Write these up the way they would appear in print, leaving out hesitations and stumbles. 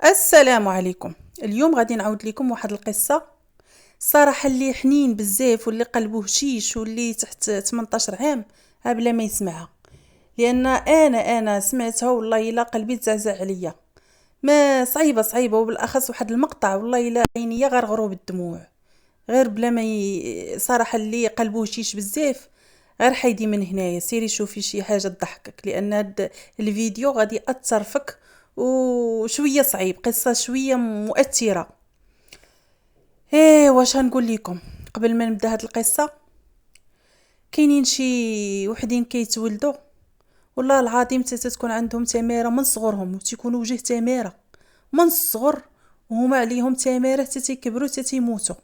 السلام عليكم. اليوم غادي نعاود لكم واحد القصة صراحة اللي حنين بزاف واللي قلبه هشيش واللي تحت 18 عام بلا ما يسمعها، لان انا سمعتها والله الا قلبي تزعزع عليا. ما صعيبة وبالاخص واحد المقطع والله الا عينيا غرغروا بالدموع، غير بلا ما صراحة اللي قلبه هشيش بزاف غير حيدي من هنايا سيري شوفي شي حاجة تضحكك، لان هاد الفيديو غادي يأثر فيك وشويه صعيب، قصه شويه مؤثره. واش غنقول لكم قبل ما نبدا هاد القصه؟ كاينين شي وحدين كيتولدوا والله العظيم تكون عندهم تماره من صغرهم وتيكونوا وجه تماره من الصغر، وهما عليهم تماره تيكبروا تيموتوا.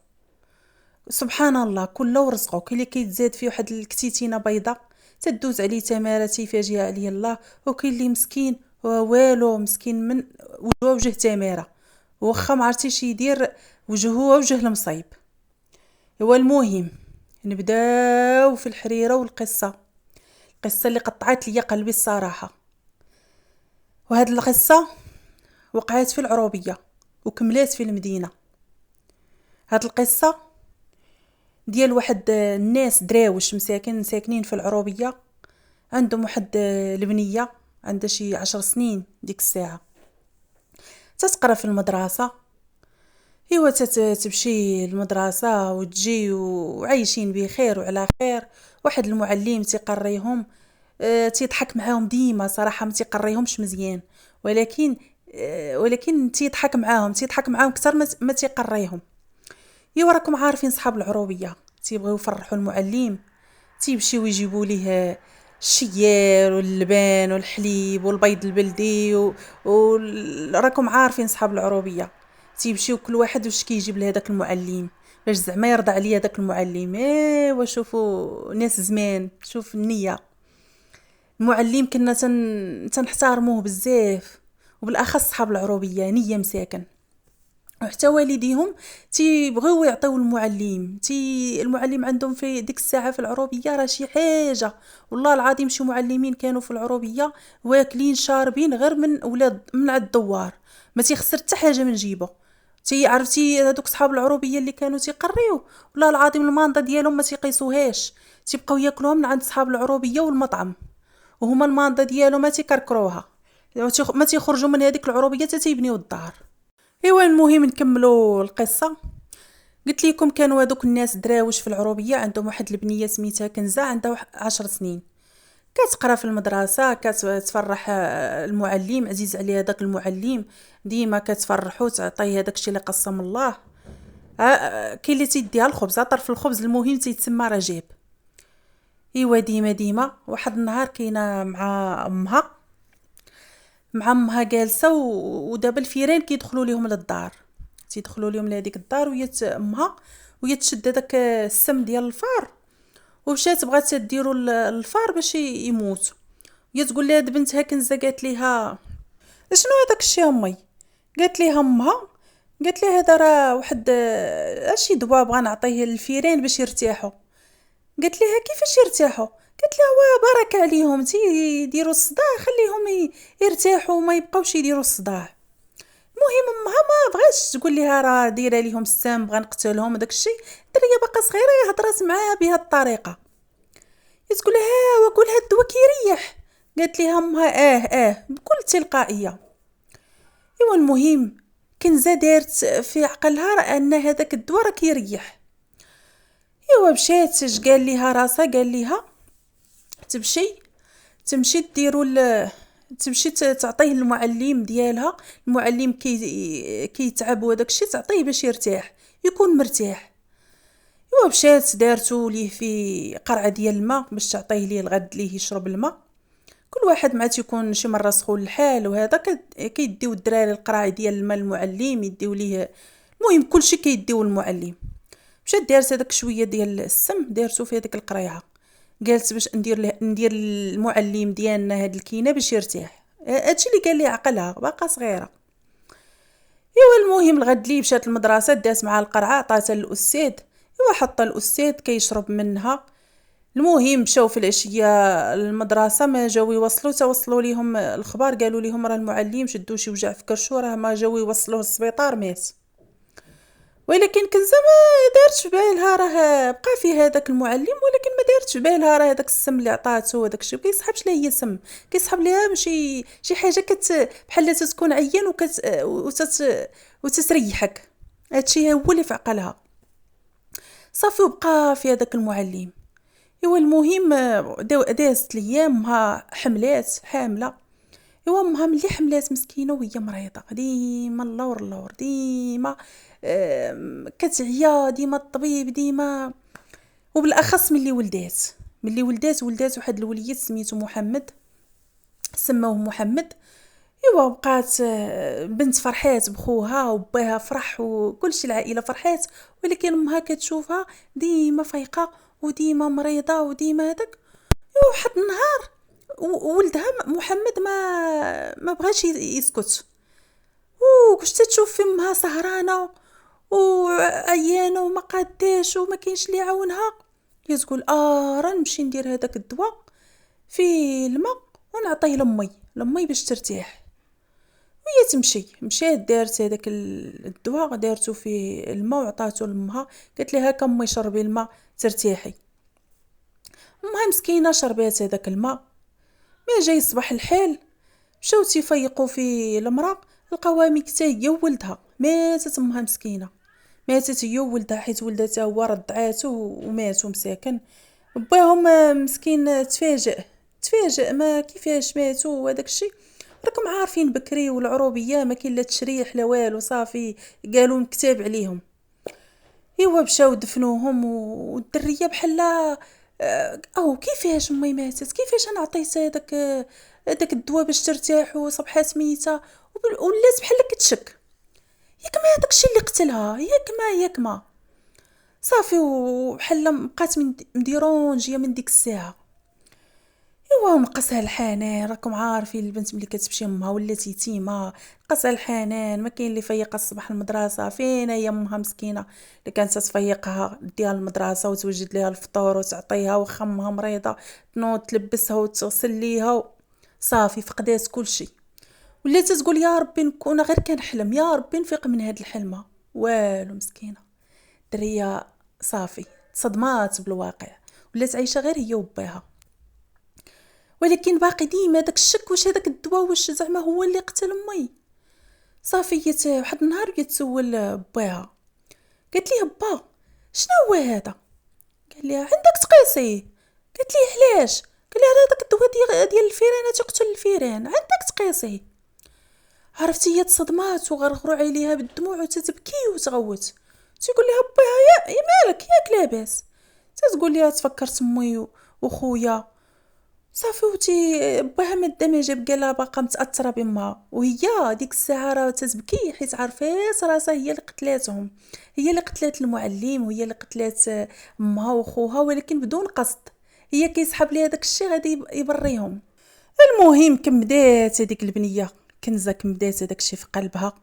سبحان الله، كل ورزقه. كاين اللي كيتزاد فيه واحد الكتيتينه بيضه تدوز عليه تماره تيفاجئها عليه الله، وكاين اللي مسكين والو مسكين من وجه تماره واخا ما عرفتيش يدير وجهه وجه المصيب. هو المهم نبداو في الحريره والقصه، القصه اللي قطعت لي قلبي الصراحه. وهاد القصه وقعت في العروبيه وكملات في المدينه. هاد القصه ديال واحد الناس دراوش ساكنين في العروبيه، عندهم واحد البنيه عندها شي 10 سنين ديك الساعه، تتقرا في المدرسه. ايوا تمشي المدرسه وتجي وعايشين بخير وعلى خير. واحد المعلم تيقريهم، تيضحك معاهم ديما صراحه، ما تيقريهمش مزيان، ولكن تيضحك معاهم اكثر ما تيقريهم. ايوا راكم عارفين صحاب العروبيه تيبغيو يفرحوا المعلم، تيمشيو يجيبوا ليه الشيار واللبان والحليب والبيض البلدي وراكم عارفين صحاب العروبيه تيمشيو كل واحد واش كيجيب لهداك المعلم باش زعما يرضى عليه هذاك المعلم. وشوفوا ناس زمان، شوف النيه. المعلم كنا تنحترموه بزاف، وبالاخص صحاب العروبيه نيه مساكن، وحتى والديهم تيبغيو يعطيو المعلم. المعلم عندهم في ديك الساعه في العروبيه راه شي حاجه، والله العظيم شي معلمين كانوا في العروبيه واكلين شاربين غير من اولاد من عند الدوار، ما تيخسر حتى حاجه من جيبه. عرفتي هذوك صحاب العروبيه اللي كانوا تيقريو، والله العظيم المانطه ديالهم ما تيقيسوهاش، تيبقاو ياكلوها من عند صحاب العروبيه والمطعم، وهما المانطه ديالهم ما تيكركروها، ما تيخرجوا من هذيك العروبيه حتى تيبنيو الدار. ايوا المهم نكملوا القصه. قلت لكم كانوا هذوك الناس دراوش في العروبيه عندهم واحد البنيه سميتها كنزه عندها 10 سنين، كتقرا في المدرسه كتفرح المعلم، عزيز عليها داك المعلم، ديما كتفرحو تعطيه هذاك الشيء اللي قسم الله. كاين اللي تيديها الخبز، طرف الخبز المهم تيتسمى رجب. ايوا ديما واحد النهار كاينه مع امها جالسه ودابا الفيران كيدخلوا لهم للدار، تيدخلوا لهم لهذيك الدار وهي امها وهي تشد داك السم ديال الفار، ومشات بغات تديروا الفار باش يموت. هي تقول لها بنتها كنزه، قالت ليها شنو هذاك الشيء امي؟ قالت ليها امها، قالت لها هذا راه واحد شي دواء بغا نعطيه للفيران باش يرتاحوا. قالت لها كيفاش يرتاحوا؟ قالت لها بارك عليهم يديروا الصداع، خليهم يرتاحوا وما يبقاوش يديروا الصداع. المهم امها ما بغاش تقول لها راه دايره ليهم السام بغا نقتلهم داك الشيء، الدريه باقا صغيره هضرات معاها بهذه الطريقه. تقول لها وقول هاد الدواء كيريح؟ قالت لها امها بكل تلقائيه. ايوا المهم كنزه دارت في عقلها ان هذاك الدواء راه كيريح. ايوا مشات قال ليها راسها، قال ليها تمشي تمشي تعطيه المعلم ديالها. المعلم كيتعب وداك الشيء تعطيه باش يرتاح يكون مرتاح. ايوا مشات دارتو ليه في قرعه ديال الماء باش تعطيه ليه الغد ليه يشرب الماء. كل واحد مع تيكون شي مره سخون الحال وهذا كيديو الدراري القرعه ديال الماء المعلم يديو ليه، المهم كلشي كيديو المعلم. مشات دارت هذاك شويه ديال السم دارتو في هذيك القريعه، قالت باش ندير المعلم ديالنا هاد الكينه باش يرتاح. هادشي اللي قال لي عقلها باقا صغيره. ايوا المهم الغد لي مشات المدرسه دات مع القرعه عطاتها للاستاذ. ايوا حط الاستاذ كيشرب منها، المهم مشاو في العشيه المدرسه، ما جاو يوصلوا، توصلوا ليهم الخبار قالوا لهم راه المعلم شدو شي وجع في كرشو، راه ما جاو يوصلوه للسبيطار مات. ولكن كنزه ما دارتش في بالها، راه بقى في هذاك المعلم، ولكن ما دارتش في بالها راه هذاك السم اللي عطاتو هذاك الشيء كيسحبش لها هي سم، كيسحب ليها شي حاجه بحال تكون عيان وتتريحك. هادشي هو اللي في عقلها. صافي وبقى في هذاك المعلم. ايوا المهم دازت الايام، امها حملات حامله. ايوا امها ملي حملات مسكينه وهي مريضه، ديما اللور اللور، ديما كتعيا، ديما الطبيب ديما. وبالاخص ملي ولدات واحد الوليد سميتو محمد، سموه محمد. ايوا بقات بنت فرحات بخوها وباها فرح وكلشي العائله فرحات، ولكن امها كتشوفها ديما فايقه وديما مريضه وديما هذاك. واحد النهار ولدها محمد ما بغاش يسكت، وكنت تشوف في امها سهرانه وعيانه وما قاداش وما كاينش اللي يعاونها. هي تقول راه نمشي ندير هذاك الدواء في الماء ونعطيه لمي باش ترتاح. وهي مشات دارت هذاك الدواء، دارته في الماء وعطاتو لامها، قالت لها هاكا امي شربي الماء ترتاحي. امها مسكينه شربات هذاك الماء. ما جاي صباح الحال مشاو تيفيقوا في المراه، لقاوها ميتة هي وولدها، ماتت امها مسكينه، ماتت هي وولدها، حيت ولدها تا هو رضعاتو وماتوا مساكن. باهم مسكين تفاجئ ما كيفاش ماتوا وهداك الشيء. راكم عارفين بكري والعروبيه ما كاين لا تشريح لا والو، صافي قالوا مكتاب عليهم. ايوا مشاو دفنوهم، والدريه بحال او كيفاش امي ماتت، كيفاش انا عطيت هذاك الدواء باش ترتاح وصبحات ميته. ولات بحال كتشك، ياك ما هذاك الشيء اللي قتلها، ياك ما صافي. وبحال بقات مديرونجيه من ديك الساعه. ايوا نقصها الحنان، راكم عارفين البنت ملي كتمشي امها ولات يتيمه، نقصها الحنان، ما كاين اللي فيقها الصباح المدرسه، فين هي امها مسكينه اللي كانت تفيقها ديال المدرسه وتوجد ليها الفطور وتعطيها، واخا امها مريضه تنوض تلبسها وتغسل ليها. صافي فقدات كل شيء، ولات تقول يا ربي نكون غير كنحلم، يا ربي نفيق من هاد الحلمه. والو مسكينه دريه، صافي تصدمات بالواقع، ولات عايشه غير هي وباها. ولكن باقي ديما داك الشك، واش هذاك الدواء واش زعما هو اللي قتل امي. صافي واحد النهار يتسول باها، قالت ليه با شنو هو هذا؟ قال لها عندك تقيسيه. قالت ليه علاش؟ قال لها هذاك الدواء ديال الفيران تقتل الفيران، عندك تقيسيه. عرفتي هي تصدمات وغرغروا عليها بالدموع وتتبكي وتغوت. تيقول لها باها يا مالك ياك لاباس؟ تتقول لها تفكرت امي وخويا. صافي وتي باها ما دامجه بقى لها باقا متاثره بامها، وهي ديك الساعه راه تتبكي حيت عرفات راسها هي اللي قتلاتهم، هي اللي قتلات المعلم وهي اللي قتلات امها وخوها، ولكن بدون قصد. هي كيسحب ليها داك الشيء غادي يبريهم. المهم كمدات هذيك البنيه كنزه، كمدات هذاك الشيء في قلبها،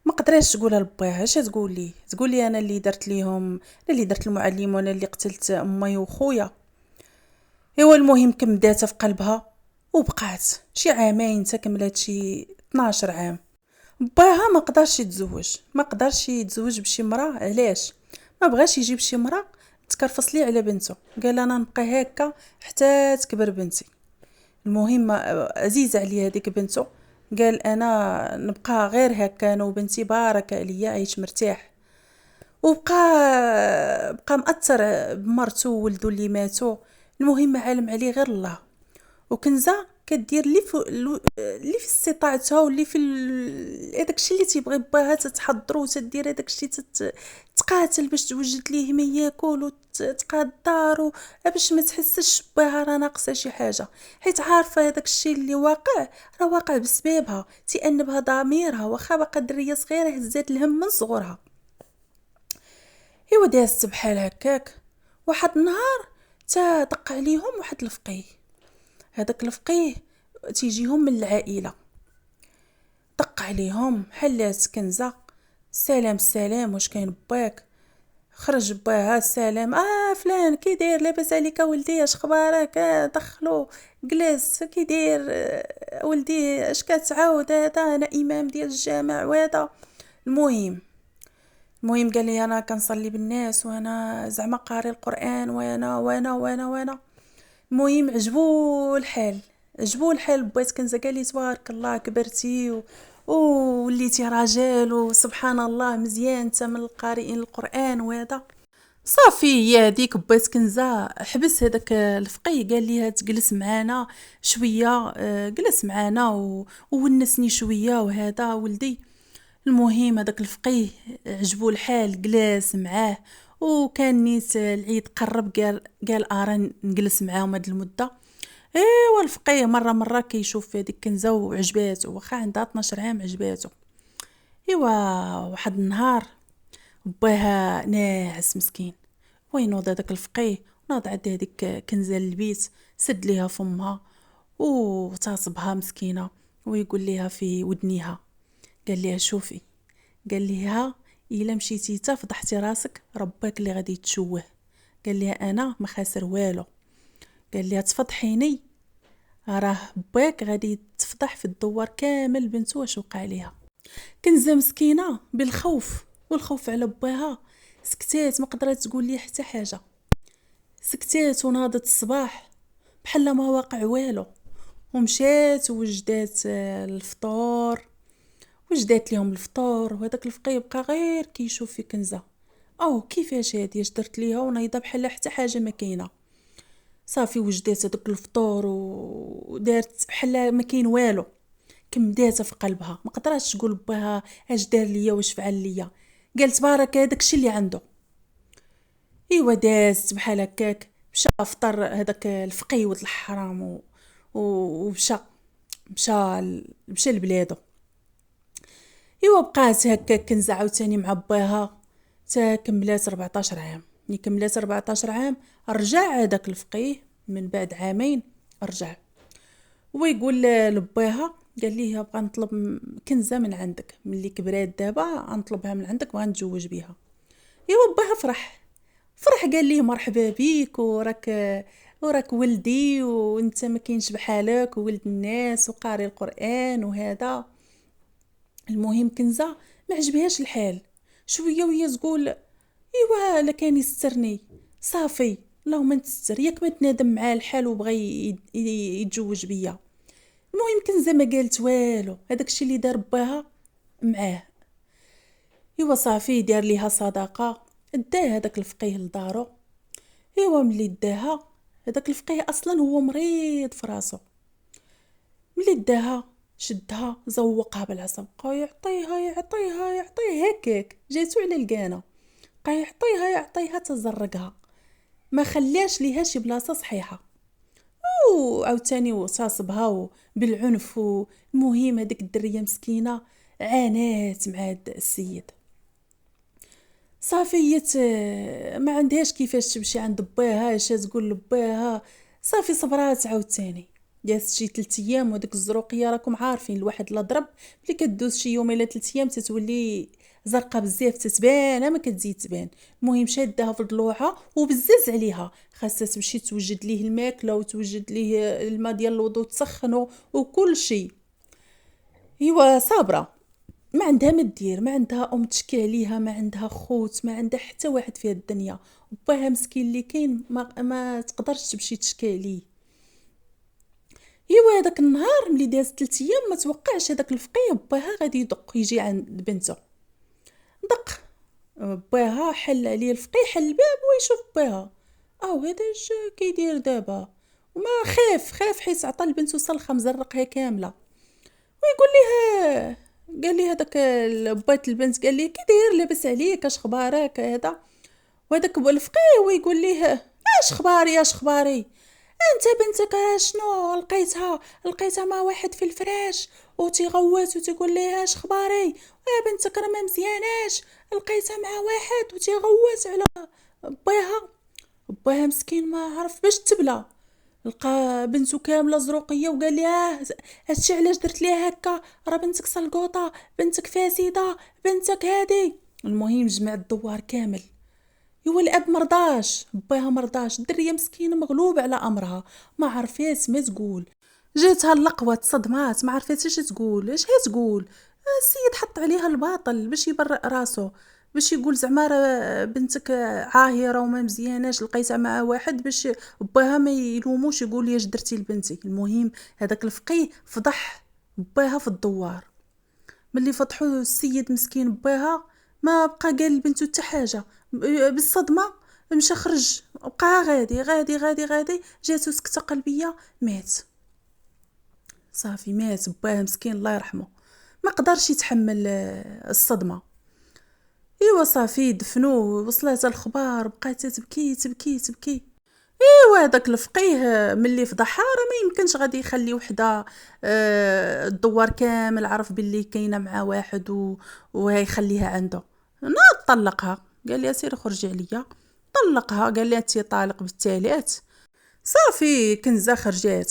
ما قدراتش تقولها لباها. اش تقول لي انا اللي درت ليهم، انا اللي درت المعلم وانا اللي قتلت امي وخويا. ايوا المهم كمداتها في قلبها، وبقات شي عامين تكملات شي 12 عام. باها ما قدرش يتزوج بشي مراه. علاش؟ ما بغاش يجيب شي مراه تكرفص لي على بنته، قال انا نبقى هكا حتى تكبر بنتي. المهم عزيزه عليه هذيك بنته، قال انا نبقى غير هكا انا وبنتي بارك عليا عايش مرتاح. بقى مأثر بمرته وولدو اللي ماتوا. المهم عالم عليه غير الله. وكنزه كدير اللي في استطاعتها، واللي في هذاك الشيء اللي تيبغي باها تتحضر وتدير هذاك الشيء، تقاتل باش توجد ليه ما ياكل وتقاد الدار باش ما تحسش باها راه ناقصه شي حاجه، حيت عارفه هذاك الشيء اللي واقع راه واقع بسببها، تأنبها ضميرها واخا باقا دريه صغيره هزات الهم من صغرها. ايوا دازت بحال هكاك. واحد النهار دق عليهم واحد الفقيه، هذاك الفقيه تيجيهم من العائله، دق عليهم حلات كنزه، السلام واش كاين باك؟ خرج باها السلام، فلان كي داير، لاباس عليك ولدي، اش خبارك؟ دخلو جلس، كي داير؟ ولدي اش كتعاود؟ هذا انا امام ديال الجامع وهذا. المهم قال لي انا كنصلي بالناس، وانا زعما قاري القران، وانا. المهم عجبو الحال بغيت كنزه. قال لي تبارك الله كبرتي وليتي راجل، وسبحان الله مزيان انت من القارئين القران وهذا. صافي هي هذيك بغيت كنزه. حبس هذاك الفقيه قال لي تجلس معانا شويه. جلس معانا وونسني شويه وهذا ولدي. المهم هذاك الفقيه عجبو الحال، جلاس معاه. وكان نيت العيد قرب، قال ارا نجلس معاهم هاد المده. ايوا الفقيه مره كيشوف في هذيك كنزه وعجباتو، واخا عندها 12 عام عجباتو. ايوا واحد النهار باها ناعس مسكين، وين نوض هذاك الفقيه ناض عند هذيك كنزه للبيت، سد ليها فمها وتصاصبها مسكينه، ويقول ليها في ودنيها. قال ليها شوفي، قال ليها الا مشيتي تا فضحتي راسك رباك اللي غادي تشوه. قال ليها انا ما خاسر والو. قال ليها تفضحيني، راه باك غادي تفضح في الدوار كامل بنتو واش وقع ليها. كنزه مسكينه بالخوف والخوف على باها سكتات، ما قدرت تقول لي حتى حاجه. سكتات وناضت الصباح بحال ما واقع والو، ومشات وجدات الفطور، وجدات ليهم الفطور. وهذاك الفقيه بقى غير كيشوف في كنزه، كيفاش هادي اش درت ليها ونايضه بحال حتى حاجه ما كاينه. صافي وجدات هذاك الفطور ودارت بحال ما كاين والو، كمداتها في قلبها، ما قدراتش تقول باها اش دار ليا واش فعل ليا. قالت بارك هذاك الشيء اللي عنده. ايوا دازت بحال هكاك، مشى فطر هذاك الفقيه ولد الحرام مشى مشى لبلادو. ايوا بقات هكاك كنزه عاوتاني مع باها تا كملات 14 عام. ملي كملات 14 عام رجع هذاك الفقيه من بعد عامين. رجع ويقول لباها، قال ليه بغا نطلب كنزه من عندك، ملي كبرات دابا غنطلبها من عندك بغا نتزوج بها. ايوا باها فرح قال ليه مرحبا بيك، وراك ولدي، وانت ما كاينش بحالك، وولد الناس وقاري القران وهذا. المهم كنزه ما عجبهاش الحال شويه، وهي تقول ايوا لا كان يسترني صافي، اللهم نتستر، ياك ما تنادم معاه الحال وبغى يتزوج بيا. المهم كنزه ما قالت والو، هذاك الشيء اللي دار باها معاه. ايوا صافي دار ليها صداقه، داه هذاك الفقيه لدارو. ايوا ملي داها هذاك الفقيه اصلا هو مريض في راسو. ملي داها شدها زوقها بالعصا، بقى يعطيها هكاك، جاتو على القانه، بقى يعطيها تزرقها، ما خلاش ليها شي بلاصه صحيحه. عاوتاني وصاصبها بالعنف. المهم هذيك الدريه مسكينه عانات مع هاد السيد. صافي ما عندهاش كيفاش تمشي عند باها، اش تقول لباها. صافي صبرات عاوتاني، جات شي 3 ايام. وديك الزروقيه راكم عارفين الواحد لا ضرب ملي كدوز شي يوم الى 3 ايام تتولي زرقاء بزاف، تتبان ما كتزيد تبان. المهم شادها في ضلوعها وبزاز عليها، خاصها تمشي توجد ليه الماكله وتوجد ليه الماء ديال الوضوء تسخنه وكل شيء. ايوا صابره، ما عندها ما دير، ما عندها ام تشكي عليها، ما عندها خوت، ما عندها حتى واحد في الدنيا. باها مسكين اللي كاين ما تقدرش تمشي تشكي عليه. ايوا هذاك النهار ملي داز 3 ايام ما توقعش هذاك الفقيه باها غادي يدق يجي عند بنته. دق باها، حل عليه الفقيه، حل الباب ويشوف باها. هذا اش كيدير دابا؟ وما خاف حيت عطى لبنته صلخه مزرقها كامله. ويقول ليه، قال لي هذاك بيت البنت، قال لي كي داير لاباس عليك اش خبارك هذا؟ وهذاك الفقيه ويقول ليه اش خباري انت بنتك شنو لقيتها مع واحد في الفراش وتيغوت وتقول ليه اش خباري؟ بنتك راه ما مزياناش، لقيتها مع واحد وتيغوت على باها مسكين ما عرف باش تبلى. لقى بنته كامله زروقيه وقال لي هادشي علاش درت ليها هكا؟ راه بنتك سلقوطه، بنتك فاسده، بنتك هادي. المهم جمع الدوار كامل، ايوا الاب مرضاش، باها مرضاش، الدريه مسكينه مغلوبه على امرها، ما عرفات ما تقول. جاتها اللقوه، تصدمات، ما عرفاتش اش تقول، اش تقول. السيد حط عليها الباطل باش يبرئ راسو، باش يقول زعما راه بنتك عاهره وما مزياناش، لقيتها مع واحد باش باها ما يلوموش، يقول لي اش درتي لبنتي. المهم هذاك الفقيه فضح باها في الدوار. ملي فضحوا السيد مسكين باها ما بقى قال لبنته حتى حاجه، بالصدمه مشى خرج، بقى غادي غادي غادي غادي، جاتو سكته قلبيه، مات. صافي مات باه مسكين الله يرحمه، ما قدرش يتحمل الصدمه. ايوا صافي دفنوه، وصلت الخبار، بقات تبكي تبكي تبكي. ايوا داك الفقيه ملي فضحها راه ما يمكنش غادي يخلي وحده الدوار كامل عرف باللي كاينه مع واحد وهيخليها عنده. ناض طلقها، قال لها سيري خرجي عليا. طلقها، قال لها انتي طالق بالثلاث. صافي كنزه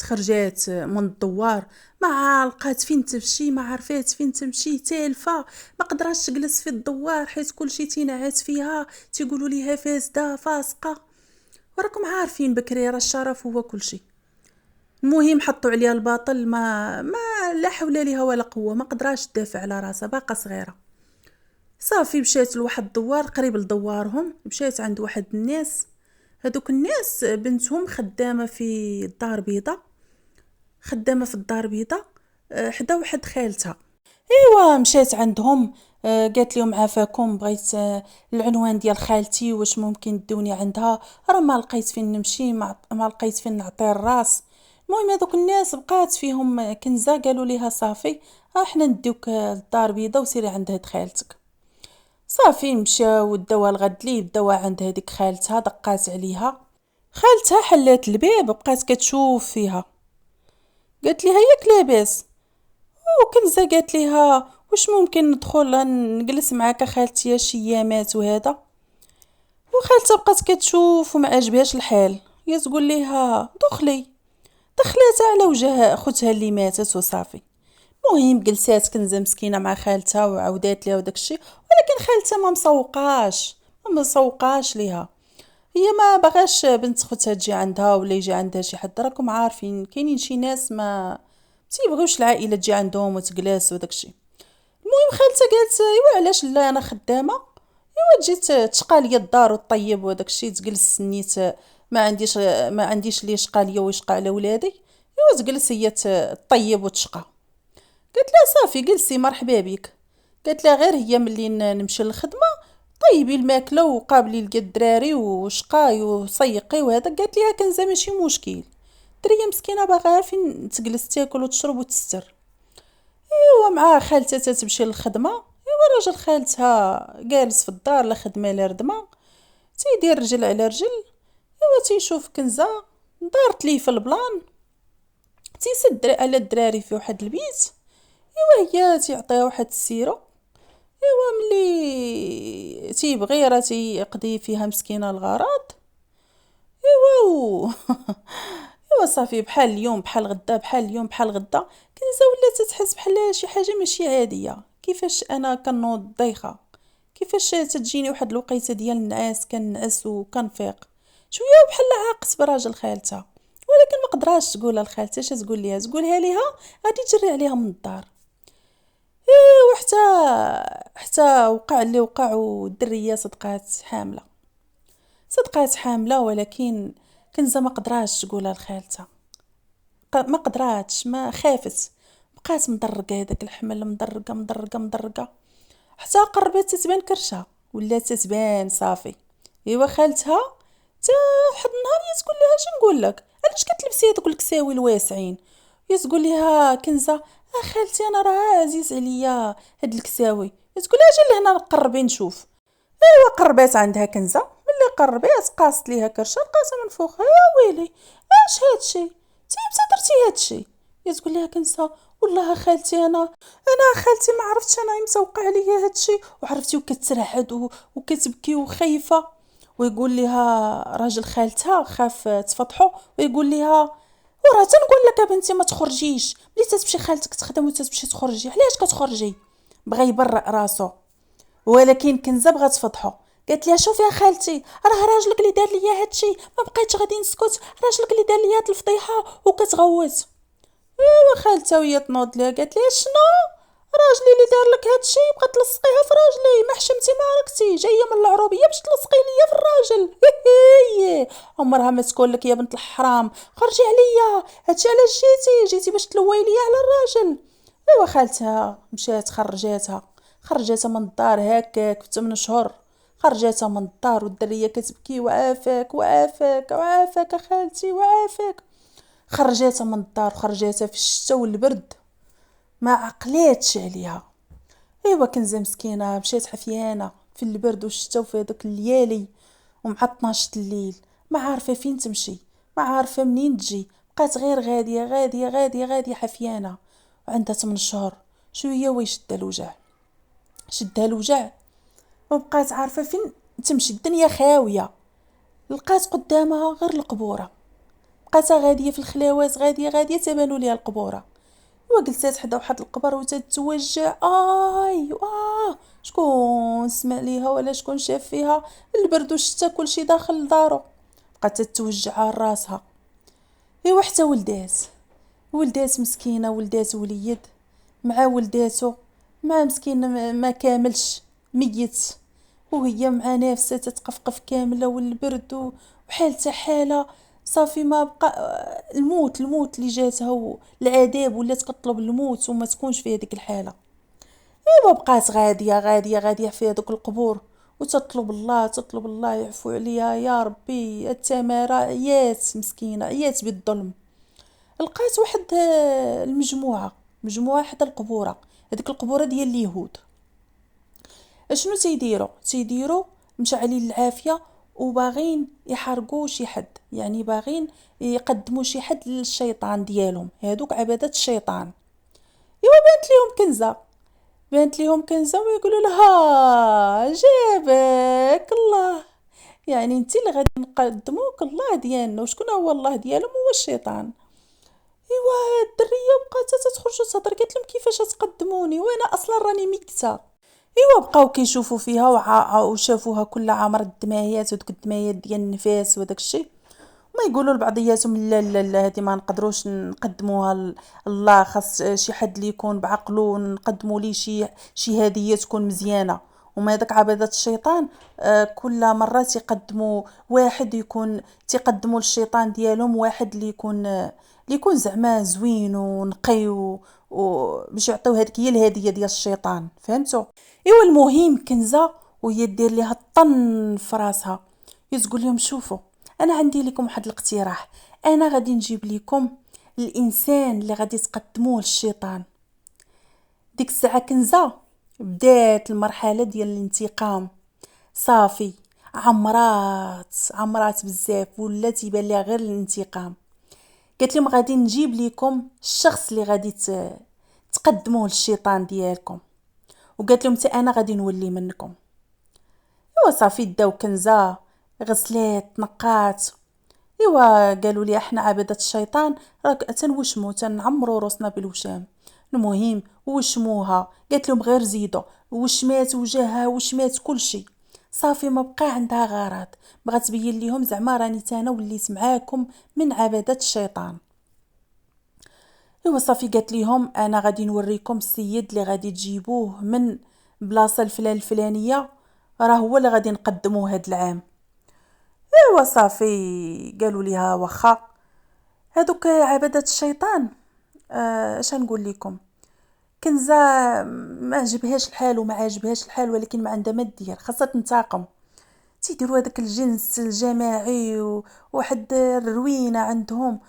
خرجات من الدوار، ما لقات فين تمشي، ما عرفات فين تمشي، تالفه، ما قدراتش تجلس في الدوار حيت كلشي تينعس فيها، تيقولوا ليها فاسده فاسقه. وراكم عارفين بكري راه الشرف هو كلشي. المهم حطوا عليها الباطل، ما لا حول لها ولا قوه، ما قدراش تدافع على راسها، باقا صغيره. صافي مشات لواحد الدوار قريب لدوارهم، مشات عند واحد الناس. هذوك الناس بنتهم خدامه في الدار بيضاء، خدامه في الدار بيضاء حدا واحد خالتها. ايوا مشات عندهم، قالت لهم عافاكم، بغيت العنوان ديال خالتي، واش ممكن تدوني عندها، راه ما لقيت فين نمشي، ما لقيت فين نعطي الراس. المهم هذوك الناس بقات فيهم كنزه، قالوا ليها صافي احنا نديوك الدار بيضاء وسيري عند هاد خالتك. صافي مشاو وداوها الغد لي، بداوها عند هذيك خالتها، دقات عليها. خالتها حلات الباب، بقات كتشوف فيها، قالت لها ياك لاباس؟ وكنزه قالت لها واش ممكن ندخل نجلس معاك خالتي شي ايامات وهذا. وخالتها بقات كتشوف وما عجبهاش الحال، هي تقول لها دخلي، دخلات على وجه خوتها اللي ماتت وصافي. المهم جلسات كنزه مسكينه مع خالتها وعاودات ليها وداك الشيء، ولكن خالتها ما مسوقاش ليها. هي ما بغاش بنت خوتها تجي عندها ولا يجي عندها شي حد، راكم عارفين كاينين شي ناس ما تيبغيوش العائله تجي عندهم وتجلس وداك الشيء. المهم خالتها قالت ايوا علاش لا، انا خدامه، ايوا تجي تشقى ليا الدار وطيب وداك الشيء، تجلس نيت، ما عنديش لي شقى ليا ويشقى على ولادي، ايوا تجلس هي تطيب وتشقى. قالت لها صافي جلسي مرحبا بك. قالت لها غير هي ملي نمشي للخدمه طيبي الماكله وقابلي لقى الدراري وشقاي وسيقي وهذا. قالت لها كنزه ماشي مشكل، دريه مسكينه باغا فين تجلس تاكل وتشرب وتستر. ايوا مع خالتها تمشي للخدمه، ايوا راجل خالتها جالس في الدار لا خدمه لا ردمه، تيدير رجل على رجل. ايوا تيشوف كنزه دارت ليه في البلان، تيسد على الدراري في واحد البيت. ايوا هي تيعطيها واحد السيرو، ايوا ملي تيبغي راه تيقضي فيها مسكينه الغرض. ايوا ايوا صافي بحال اليوم بحال غدا، بحال اليوم بحال غدا، كنزه ولات تحس بحال شي حاجه ماشي عاديه. كيفاش انا كنوض ضيخه، كيفاش تجيني واحد الوقيته ديال النعاس كنعس وكنفيق شويه بحال عاقت براجل خالتها، ولكن ما قدراش تقولها لخالتها. اش تقول ليها؟ تقولها ليها غادي تجري عليها من الدار. وحتى وقع اللي وقع، والدريه صدقات حامله، ولكن كنزه ما قدراتش تقولها لخالتها، ما قدراتش، ما خافت، بقات مدرقه هذاك الحمل، مدرقه مدرقه مدرقه، حتى قربت تتبان كرشه ولا تتبان صافي. ايوا خالتها تا واحد النهار هي تقول لها اش نقول لك، علاش كتلبسي هذوك الكساوي الواسعين؟ هي تقول لها كنزه خالتي انا راه عزيز عليا هاد الكساوي. تقول لها اجي لهنا قربي نشوف. ايوا قربات عندها كنزه، ملي قربات قاصت ليها كرشه، قاسه من فوق. يا ويلي اش هادشي، تيبتا درتي هادشي؟ هي تقول لها كنزه والله خالتي انا خالتي ما عرفتش انا امتى وقع عليا هادشي، وعرفتي وكترعد وكتبكي وخايفه. ويقول لها راجل خالتها خاف تفضحو، ويقول لها وراه تنقول لك يا بنتي ما تخرجيش، ملي تتمشي خالتك تخدم وتتمشي تخرجي، علاش كتخرجي؟ بغى يبرئ راسو، ولكن كنزه بغات تفضحو. قالت لها شوفي يا خالتي، راه راجلك اللي دار ليا هادشي، ما بقيتش غادي نسكت، راجلك اللي دار ليا هاد الفضيحه وكتغوت. ايوا خالتها وهي تنوض ليها قالت لها شنو؟ راجلي اللي دار لك هادشي بقات تلصقيها في راجلي؟ ما حشمتي ما راكتي جايه من العروبيه باش تلصقي ليا في الراجل؟ هي عمرها ما تقول لك يا بنت الحرام خرجي عليا، هادشي علاش جيتي باش تلوي ليا على الراجل؟ ايوا خالتها مشات خرجتها من الدار هكاك في 8 شهور، خرجتها من الدار والدريه كتبكي وعافاك وعافاك وعافاك خالتي وعافاك. خرجتها من الدار وخرجتها في الشتا والبرد، ما عقلاتش عليها. ايوا كنزه مسكينه مشات حفيانه في البرد والشتا وفي هذوك الليالي ومع 12 الليل، ما عارفه فين تمشي، ما عارفه منين تجي، بقات غير غاديه غاديه غاديه غاديه حفيانه. وعندها 8 شهور شويه شدها الوجع وبقات عارفه فين تمشي، الدنيا خاويه، لقات قدامها غير القبوره، بقات غاديه في الخلاوات غاديه تبانوا ليها القبوره. وجلسات حدا واحد القبر وتتوجع شكون سمع ليها ولا شكون شاف فيها، البرد والشتا كلشي داخل لدارو، بقات تتوجع على راسها. ايوا حتى ولدات مسكينه، ولدات وليد مع ولداتو، مع مسكين ما كاملش ميت، وهي مع نفسها تتقفقف كامله والبرد وحالتها حاله صافي ما بقى. الموت اللي جاتها والعذاب ولات كطلب الموت وما تكونش في هذيك الحاله. ايوا بقات غاديه في هذوك القبور تطلب الله يعفو عليها يا ربي. التماره عيات مسكينه، عيات بالظلم. لقات واحد مجموعه حدا القبوره، هذيك القبوره ديال اليهود. اشنو تيديروا مشعلين العافيه وباغين يحرقوا شي حد، يعني باغين يقدموا شي حد للشيطان ديالهم، هادوك عباده الشيطان. ايوا بانت ليهم كنزه ويقولوا لها جابك الله، يعني انت اللي غادي نقدموك الله ديالنا، وشكون هو الله ديالهم؟ هو الشيطان. ايوا الدريه بقات تخرج وتهضر، قالت لهم كيفاش تقدموني وانا اصلا راني ميته؟ ايوا بقاو كيشوفوا فيها وشافوها كلها عامره الدمايات ودوك الدمايات ديال النفاس وداك الشيء، ما يقولوا لبعضياتهم لا لا لا هذه ما نقدروش نقدموها الله، خاص شي حد اللي يكون بعقله، نقدموا ليه شي هديه تكون مزيانه. وما هذاك عباده الشيطان كل مره تقدموا واحد يكون تقدموا للشيطان ديالهم واحد اللي يكون زعما زوين ونقي وباش يعطيو هذيك هي الهديه ديال الشيطان، فهمتوا؟ ايوا المهم كنزه وهي دير ليها الطن في راسها، تقول لهم شوفوا انا عندي لكم واحد الاقتراح، انا غادي نجيب لكم الانسان اللي غادي تقدموه للشيطان. ديك الساعه كنزه بدات المرحله ديال الانتقام، صافي عمرات بزاف ولا تيبان ليها غير الانتقام. قالت لهم غادي نجيب لكم الشخص اللي غادي تقدموه للشيطان ديالكم، وقالت لهم حتى انا غادي نولي منكم. ايوا صافي داو كنزه غسلات نقات. ايوا قالوا لي احنا عبده الشيطان راك تنوشمو تنعمروا روسنا بالوشام. المهم وشموها، قالت لهم غير زيدوا، وشمات وجهها وشمات كل شيء، صافي ما بقى عندها غرض، بغات تبين ليهم زعما راني تانا وليت معاكم من عبده الشيطان. ايوا صافي قالت ليهم انا غادي نوريكم السيد اللي غادي تجيبوه من بلاصه الفلانيه، راه هو اللي غادي نقدموه هاد العام. ايوا صافي قالوا ليها واخا. هذوك عبده الشيطان اش نقول لكم، كنزه ما عجبهاش الحال وما عجبهاش الحال، ولكن ما عندها ما دير، خاصها تنتقم. تيديروا هذاك الجنس الجماعي وواحد الروينه عندهم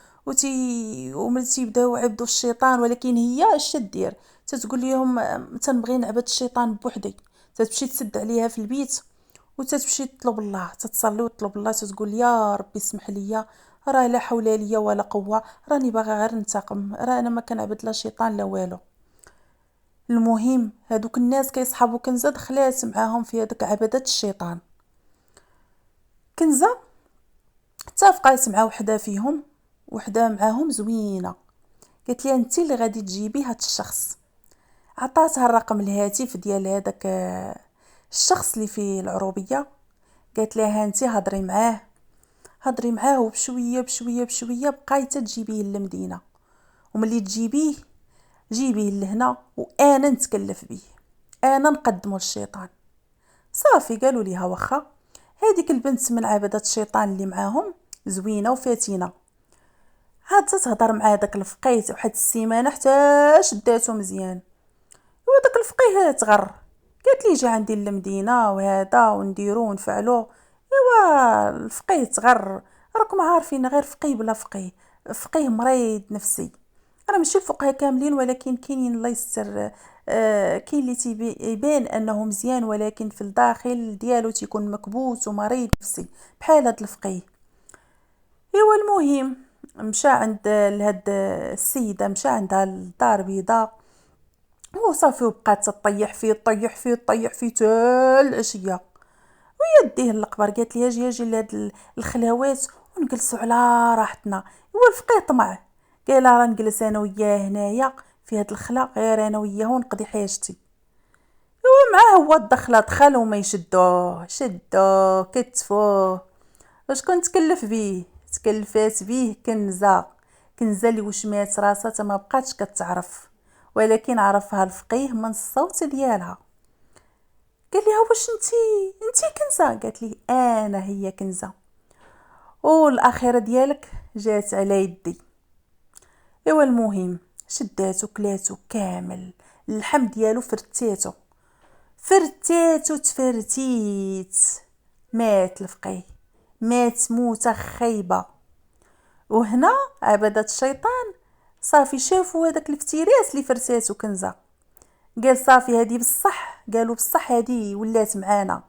وملي تيبداو يعبدوا الشيطان، ولكن هي اش دير؟ تتقول لهم تنبغي نعبد الشيطان بوحدي، تتمشي تسد عليها في البيت وتتمشي تطلب الله، تتصلي وتطلب الله، تقول يا ربي اسمح لي، راه لا حول لي ولا قوه، راني باغا غير ننتقم، راه انا ما كنعبد لا شيطان لا والو. المهم هادوك الناس كيصحابوا كنزه دخلات معاهم في هذاك عباده الشيطان. كنزه اتفقات مع وحده فيهم، وحده معاهم زوينه، قالت لي انت اللي غادي تجيبي هاد الشخص. عطاتها الرقم الهاتف ديال هذاك الشخص اللي في العروبيه، قالت لها انت هضري معاه وبشويه بشويه بشويه بقايته تجيبيه للمدينه، وملي تجيبيه جيبيه لهنا وانا نتكلف به، انا نقدمه للشيطان. صافي قالوا ليها واخا. هذيك البنت من عبدة الشيطان اللي معاهم زوينه وفاتنه، عاد تهضر مع داك الفقيه واحد السيمانه حتى شداتو مزيان. وداك الفقيه تغر، قالت لي جي عندي للمدينه وهذا ونديرو ونفعلو. ايوا الفقيه تغر، راكم عارفين غير فقيه بلا فقيه، فقيه مريض نفسي. راه ماشي الفقهاء كاملين ولكن كاينين الله يستر. كاين اللي يبان انه مزيان ولكن في الداخل ديالو تيكون مكبوت ومريض نفسي بحال هاد الفقيه. ايوا المهم مشى عند لهاد السيده، مشى عندها للدار بيضاء وصافي، وبقات تطيح فيه تطيح فيه تطيح فيه حتى العشيه. ويديه للقبر، قالت لي اجي لهاد الخلاوات ونجلسوا على راحتنا. هو الفقيه طمع، قال راه نجلس انا وياه هنايا في هاد الخلا، غير انا وياه ونقضي حاجتي. ومعاه هو دخل وما يشدوه، شدوه كتفوه. وشكون تكلف بيه؟ تكلفات بيه كنزه اللي وشمات راسها ما بقاتش كتعرف، ولكن عرفها الفقيه من الصوت ديالها. قال لها واش انتي كنزه؟ قالت لي انا هي كنزه، والاخيره ديالك جات على يدي. ايوا المهم شداتو كلاتو كامل، اللحم ديالو فرتيتو تفرتيت. مات الفقيه، مات موته خايبه. وهنا عبدة الشيطان صافي شافوا هذاك الافتراس اللي فرساتو كنزه، قال صافي هذه بصح، قالوا بصح هذه ولات معانا،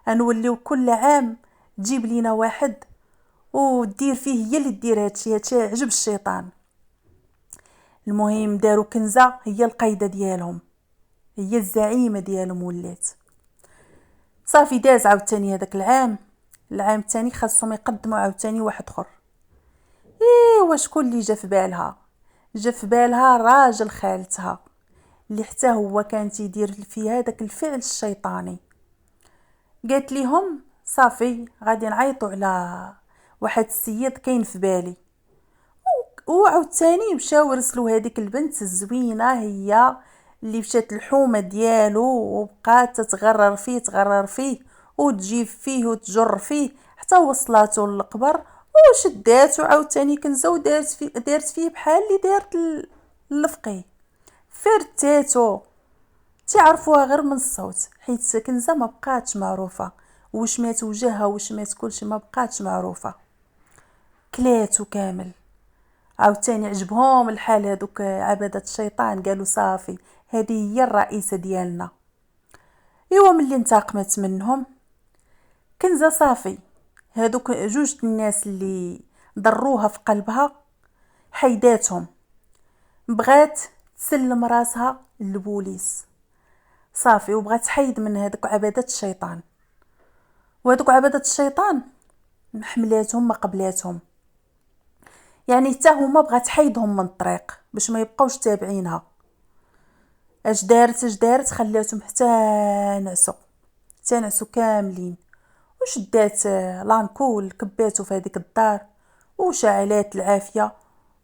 غنوليو كل عام تجيب لينا واحد ودير فيه، هي اللي دير هادشي عجب الشيطان. المهم داروا كنزه هي القايده ديالهم، هي الزعيمه ديالهم ولات. صافي داز عاوتاني هذاك العام الثاني خاصهم يقدموا عاوتاني واحد اخر. ايوا شكون اللي جا في بالها؟ جا في بالها راجل خالتها اللي حتى هو كان تيدير فيها داك الفعل الشيطاني. قالت ليهم صافي غادي نعيطوا على واحد السيد كاين في بالي. وعاوتاني مشاو رسلوا هذيك البنت الزوينه، هي اللي مشات الحومه ديالو وبقات تغرر فيه وتجيب فيه وتجر فيه حتى وصلاتو للقبر وشداتو عاوتاني كنزه دارت فيه بحال اللي دارت الفقيه، فرتاتو. تعرفوها غير من الصوت حيت كنزه ما بقاتش معروفه، واش مات وجهها واش مات كلشي ما بقاتش معروفه. كلاتو كامل. عاوتاني عجبهم الحال هذوك عبدة الشيطان، قالوا صافي هذه هي الرئيسه ديالنا. ايوا ملي انتقمت منهم كنزه صافي هذوك جوج الناس اللي ضروها في قلبها حيداتهم، بغات تسلم راسها للبوليس. صافي وبغات تحيد من هذوك عبدة الشيطان، وهذوك عبدة الشيطان محملاتهم ما قبلاتهم، يعني حتى هما بغات تحيدهم من الطريق باش ما يبقاوش تابعينها. اش دارت خلاتهم حتى نعسوا كاملين، وشدات لانكول كباتو في هذيك الدار وشعلات العافيه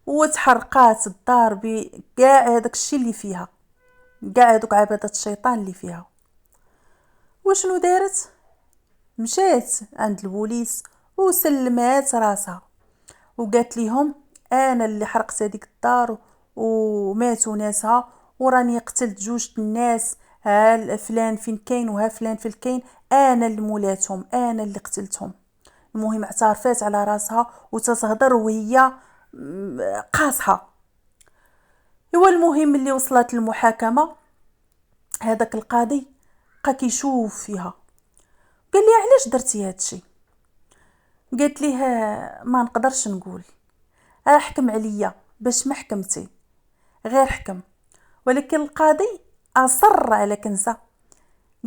وتحرقات الدار بكاع هذاك الشيء اللي فيها، كاع هذوك عبادة الشيطان اللي فيها. وشنو دارت؟ مشات عند البوليس وسلمات راسها وقالت لهم انا اللي حرقت هذيك الدار وماتوا ناسها وراني قتلت جوج الناس، ها فلان فين كاين وها فلان فين كاين، انا اللي مولاتهم انا اللي قتلتهم. المهم اعترفات على راسها وتتهضر وهي قاصحه. هو المهم اللي وصلت المحاكمه هذاك القاضي بقى كيشوف فيها، قال لي علاش درتي هادشي؟ قالت ليه ما نقدرش نقول، احكم عليا باش ما حكمتي غير حكم. ولكن القاضي اصر على كنزه،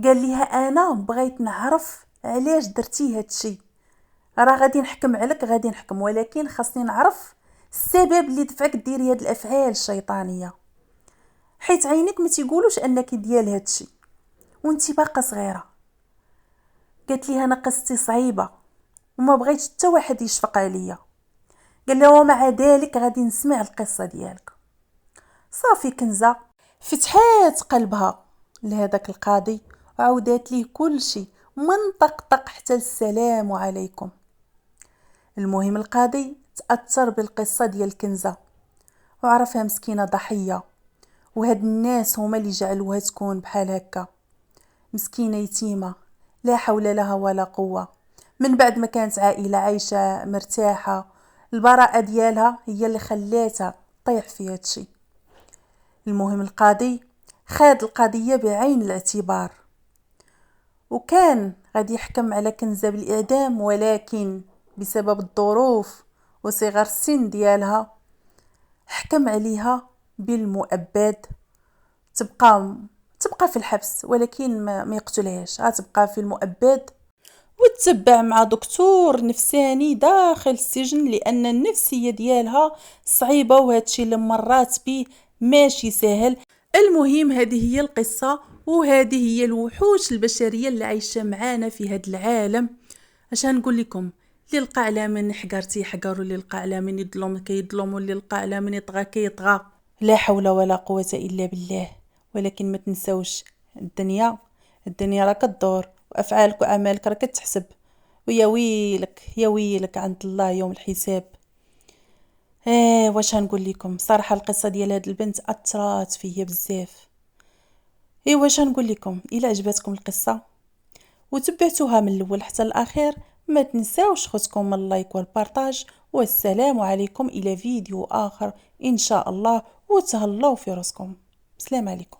قال ليها انا بغيت نعرف علاش درتي هادشي، راه غادي نحكم عليك غادي نحكم، ولكن خاصني نعرف السبب اللي دفعك ديري هاد الافعال الشيطانيه، حيت عينيك ما تيقولوش انك ديال هادشي وانتي باقا صغيره. قالت لي انا قصتي صعيبه وما بغيتش حتى واحد يشفق عليا. قال لها ومع ذلك غادي نسمع القصه ديالك. صافي كنزه فتحات قلبها لهذاك القاضي وعاودات ليه كل شيء من طقطق حتى السلام عليكم. المهم القاضي تأثر بالقصة ديال كنزة وعرفها مسكينة ضحية، وهاد الناس هما اللي جعلوها تكون بحال هكا مسكينة يتيمة لا حول لها ولا قوة. من بعد ما كانت عائلة عايشة مرتاحة، البراءة ديالها هي اللي خلاتها طيح في هادشي. المهم القاضي خاد القضية بعين الاعتبار وكان غادي يحكم على كنزة بالإعدام، ولكن بسبب الظروف وصغر السن ديالها حكم عليها بالمؤبد. تبقى في الحبس ولكن ما يقتلهاش، غتبقى في المؤبد وتتبع مع دكتور نفساني داخل السجن لأن النفسية ديالها صعيبة وهادشي اللي مرات بيه ماشي سهل. المهم هذه هي القصة وهذه هي الوحوش البشرية اللي عايشة معانا في هذا العالم. اش نقول لكم، اللي لقى على من حقر تيحقر، واللي لقى على من يظلم كيظلم، واللي لقى على من يطغى كيطغى. لا حول ولا قوة إلا بالله. ولكن ما تنسوش الدنيا راه كدور وأفعالك وأعمالك راه كتحسب، ويا ويلك يا ويلك عند الله يوم الحساب. واش نقول لكم، صراحة القصة ديال هاد البنت أثرت فيا بزاف. واش نقول لكم، إلا عجبتكم القصة وتبعتوها من الاول حتى الاخير ما تنساوش خوتكم من اللايك والبارطاج. والسلام عليكم الى فيديو اخر ان شاء الله، وتهلاو في راسكم. السلام عليكم.